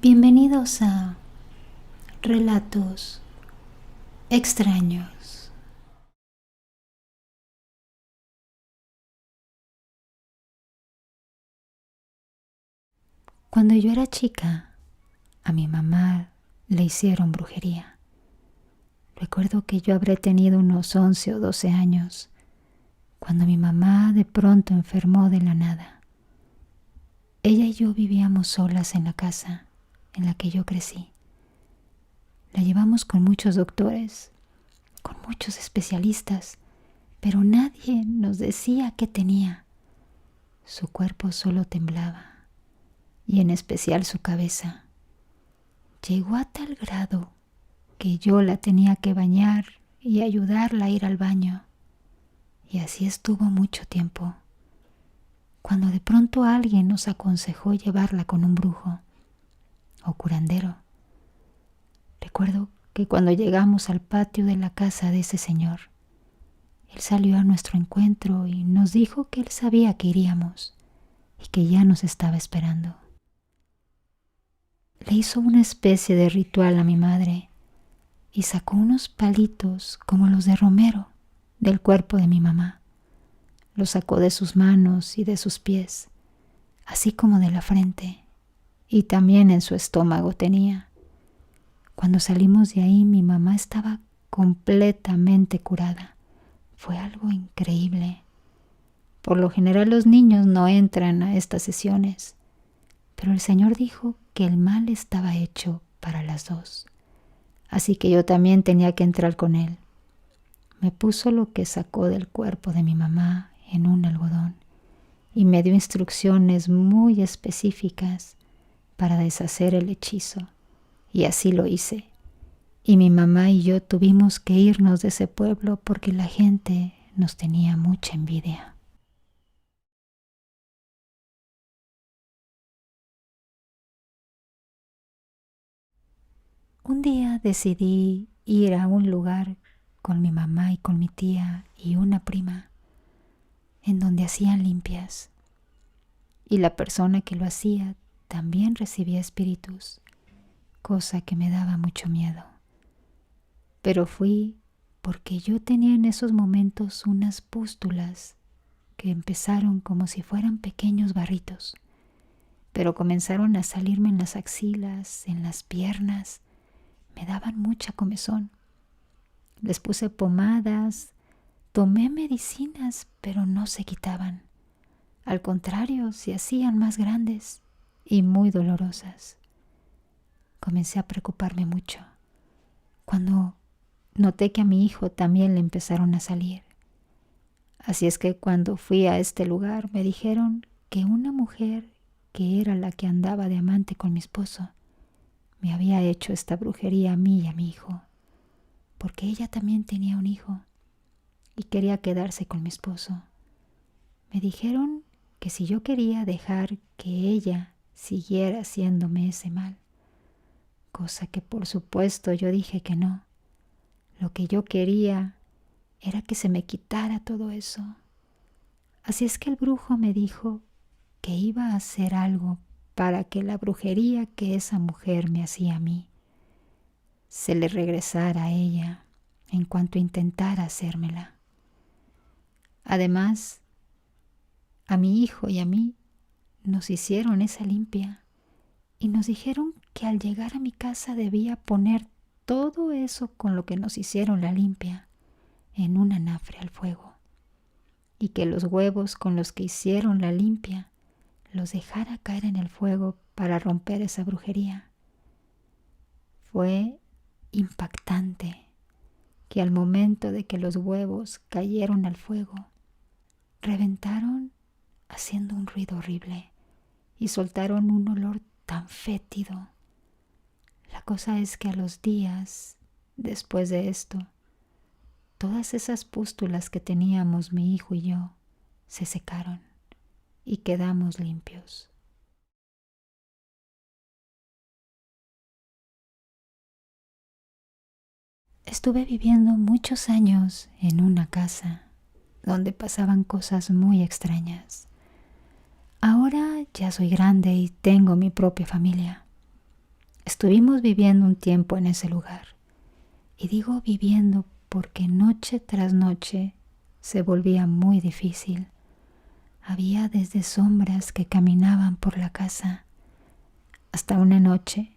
Bienvenidos a Relatos Extraños. Cuando yo era chica, a mi mamá le hicieron brujería. Recuerdo que yo habré tenido unos 11 o 12 años, cuando mi mamá de pronto enfermó de la nada. Ella y yo vivíamos solas en la casa en la que yo crecí. La llevamos con muchos doctores, con muchos especialistas, pero nadie nos decía qué tenía. Su cuerpo solo temblaba, y en especial su cabeza. Llegó a tal grado que yo la tenía que bañar y ayudarla a ir al baño. Y así estuvo mucho tiempo, cuando de pronto alguien nos aconsejó llevarla con un brujo o curandero. Recuerdo que cuando llegamos al patio de la casa de ese señor, él salió a nuestro encuentro y nos dijo que él sabía que iríamos y que ya nos estaba esperando. Le hizo una especie de ritual a mi madre y sacó unos palitos como los de romero del cuerpo de mi mamá. Los sacó de sus manos y de sus pies, así como de la frente, y también en su estómago tenía. Cuando salimos de ahí, mi mamá estaba completamente curada. Fue algo increíble. Por lo general los niños no entran a estas sesiones, pero el Señor dijo que el mal estaba hecho para las dos. Así que yo también tenía que entrar con él. Me puso lo que sacó del cuerpo de mi mamá en un algodón y me dio instrucciones muy específicas para deshacer el hechizo. Y así lo hice. Y mi mamá y yo tuvimos que irnos de ese pueblo porque la gente nos tenía mucha envidia. Un día decidí ir a un lugar con mi mamá y con mi tía y una prima, en donde hacían limpias. Y la persona que lo hacía también recibía espíritus, cosa que me daba mucho miedo. Pero fui porque yo tenía en esos momentos unas pústulas que empezaron como si fueran pequeños barritos, pero comenzaron a salirme en las axilas, en las piernas. Me daban mucha comezón. Les puse pomadas, tomé medicinas, pero no se quitaban. Al contrario, se hacían más grandes y muy dolorosas. Comencé a preocuparme mucho cuando noté que a mi hijo también le empezaron a salir. Así es que cuando fui a este lugar me dijeron que una mujer que era la que andaba de amante con mi esposo me había hecho esta brujería a mí y a mi hijo, porque ella también tenía un hijo y quería quedarse con mi esposo. Me dijeron que si yo quería dejar que ella siguiera haciéndome ese mal, cosa que por supuesto yo dije que no. Lo que yo quería era que se me quitara todo eso. Así es que el brujo me dijo que iba a hacer algo para que la brujería que esa mujer me hacía a mí se le regresara a ella en cuanto intentara hacérmela. Además, a mi hijo y a mí nos hicieron esa limpia y nos dijeron que al llegar a mi casa debía poner todo eso con lo que nos hicieron la limpia en un anafre al fuego y que los huevos con los que hicieron la limpia los dejara caer en el fuego para romper esa brujería. Fue impactante que al momento de que los huevos cayeron al fuego, reventaron haciendo un ruido horrible y soltaron un olor tan fétido. La cosa es que a los días después de esto, todas esas pústulas que teníamos mi hijo y yo se secaron y quedamos limpios. Estuve viviendo muchos años en una casa donde pasaban cosas muy extrañas. Ahora ya soy grande y tengo mi propia familia. Estuvimos viviendo un tiempo en ese lugar. Y digo viviendo porque noche tras noche se volvía muy difícil. Había desde sombras que caminaban por la casa hasta una noche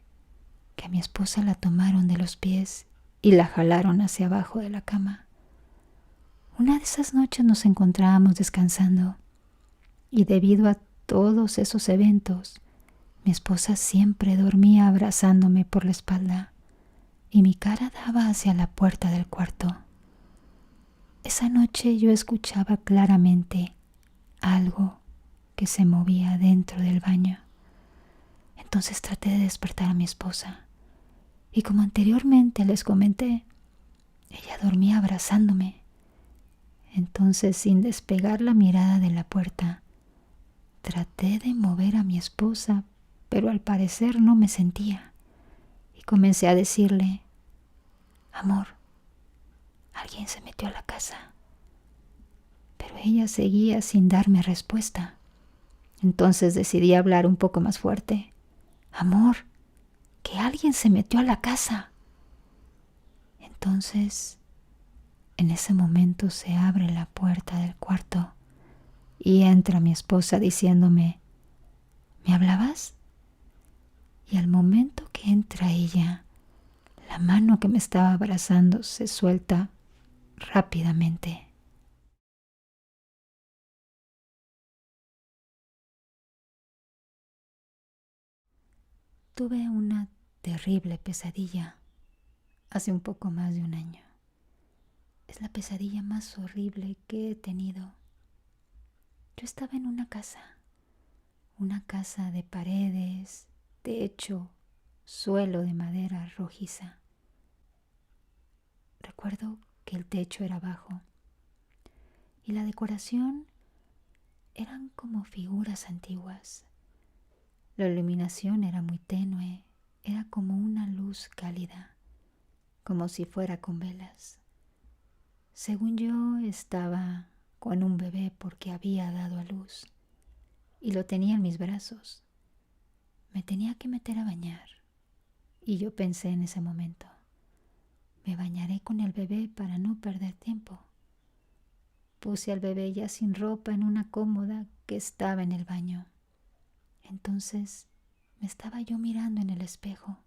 que a mi esposa la tomaron de los pies y la jalaron hacia abajo de la cama. Una de esas noches nos encontrábamos descansando y debido a todos esos eventos, mi esposa siempre dormía abrazándome por la espalda y mi cara daba hacia la puerta del cuarto. Esa noche yo escuchaba claramente algo que se movía dentro del baño. Entonces traté de despertar a mi esposa y como anteriormente les comenté, ella dormía abrazándome. Entonces, sin despegar la mirada de la puerta, traté de mover a mi esposa, pero al parecer no me sentía. Y comencé a decirle, amor, alguien se metió a la casa. Pero ella seguía sin darme respuesta. Entonces decidí hablar un poco más fuerte. Amor, que alguien se metió a la casa. Entonces, en ese momento se abre la puerta del cuarto y entra mi esposa diciéndome, ¿me hablabas? Y al momento que entra ella, la mano que me estaba abrazando se suelta rápidamente. Tuve una terrible pesadilla hace un poco más de un año. Es la pesadilla más horrible que he tenido. Yo estaba en una casa de paredes, techo, suelo de madera rojiza. Recuerdo que el techo era bajo y la decoración eran como figuras antiguas. La iluminación era muy tenue, era como una luz cálida, como si fuera con velas. Según yo, estaba con un bebé porque había dado a luz y lo tenía en mis brazos. Me tenía que meter a bañar y yo pensé en ese momento, me bañaré con el bebé para no perder tiempo. Puse al bebé ya sin ropa en una cómoda que estaba en el baño. Entonces me estaba yo mirando en el espejo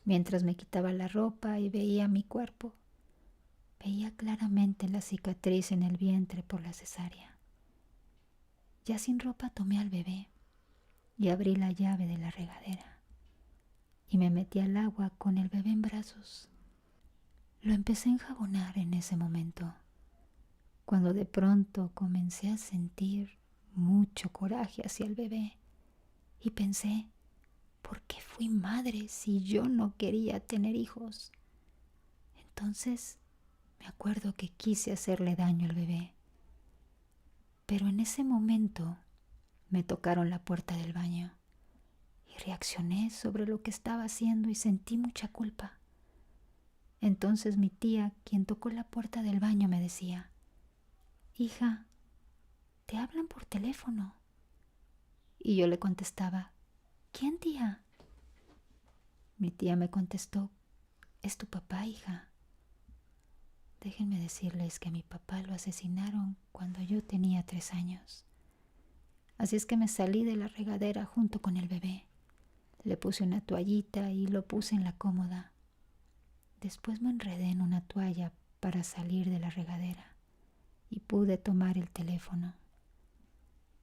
mientras me quitaba la ropa y veía mi cuerpo. Veía claramente la cicatriz en el vientre por la cesárea. Ya sin ropa tomé al bebé y abrí la llave de la regadera y me metí al agua con el bebé en brazos. Lo empecé a enjabonar en ese momento, cuando de pronto comencé a sentir mucho coraje hacia el bebé y pensé, ¿por qué fui madre si yo no quería tener hijos? Entonces me acuerdo que quise hacerle daño al bebé, pero en ese momento me tocaron la puerta del baño y reaccioné sobre lo que estaba haciendo y sentí mucha culpa. Entonces mi tía, quien tocó la puerta del baño, me decía, hija, te hablan por teléfono. Y yo le contestaba, ¿quién, tía? Mi tía me contestó, es tu papá, hija. Déjenme decirles que a mi papá lo asesinaron cuando yo tenía 3 años. Así es que me salí de la regadera junto con el bebé. Le puse una toallita y lo puse en la cómoda. Después me enredé en una toalla para salir de la regadera y pude tomar el teléfono.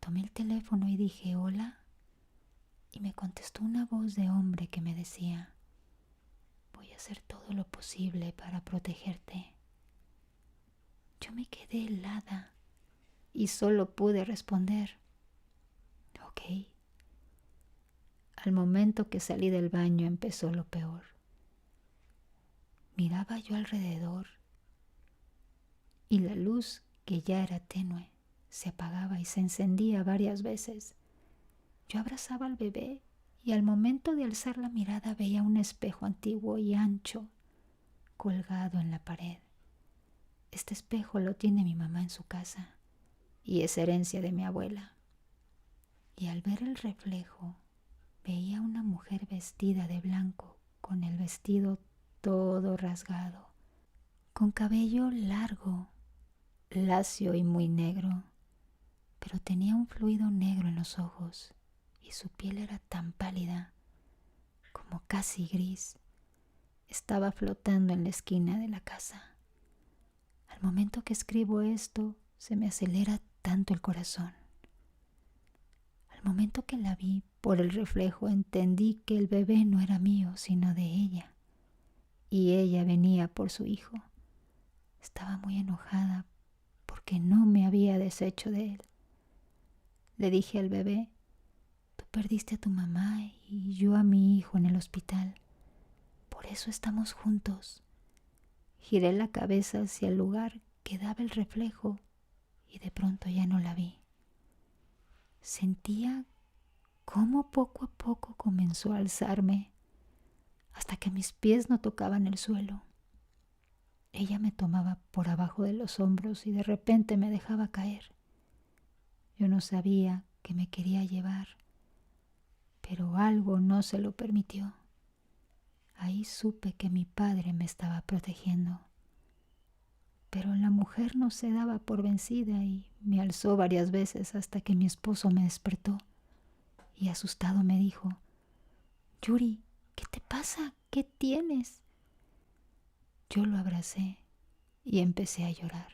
Tomé el teléfono y dije, hola, y me contestó una voz de hombre que me decía, voy a hacer todo lo posible para protegerte. Yo me quedé helada y solo pude responder, ok. Al momento que salí del baño empezó lo peor. Miraba yo alrededor y la luz, que ya era tenue, se apagaba y se encendía varias veces. Yo abrazaba al bebé y al momento de alzar la mirada veía un espejo antiguo y ancho colgado en la pared. Este espejo lo tiene mi mamá en su casa y es herencia de mi abuela. Y al ver el reflejo veía una mujer vestida de blanco, con el vestido todo rasgado, con cabello largo, lacio y muy negro, pero tenía un fluido negro en los ojos y su piel era tan pálida como casi gris. Estaba flotando en la esquina de la casa. Al momento que escribo esto, se me acelera tanto el corazón. Al momento que la vi por el reflejo, entendí que el bebé no era mío, sino de ella, y ella venía por su hijo. Estaba muy enojada porque no me había deshecho de él. Le dije al bebé: tú perdiste a tu mamá y yo a mi hijo en el hospital. Por eso estamos juntos. Giré la cabeza hacia el lugar que daba el reflejo y de pronto ya no la vi. Sentía cómo poco a poco comenzó a alzarme hasta que mis pies no tocaban el suelo. Ella me tomaba por abajo de los hombros y de repente me dejaba caer. Yo no sabía que me quería llevar, pero algo no se lo permitió. Ahí supe que mi padre me estaba protegiendo. Pero la mujer no se daba por vencida y me alzó varias veces hasta que mi esposo me despertó y asustado me dijo: Yuri, ¿qué te pasa? ¿Qué tienes? Yo lo abracé y empecé a llorar.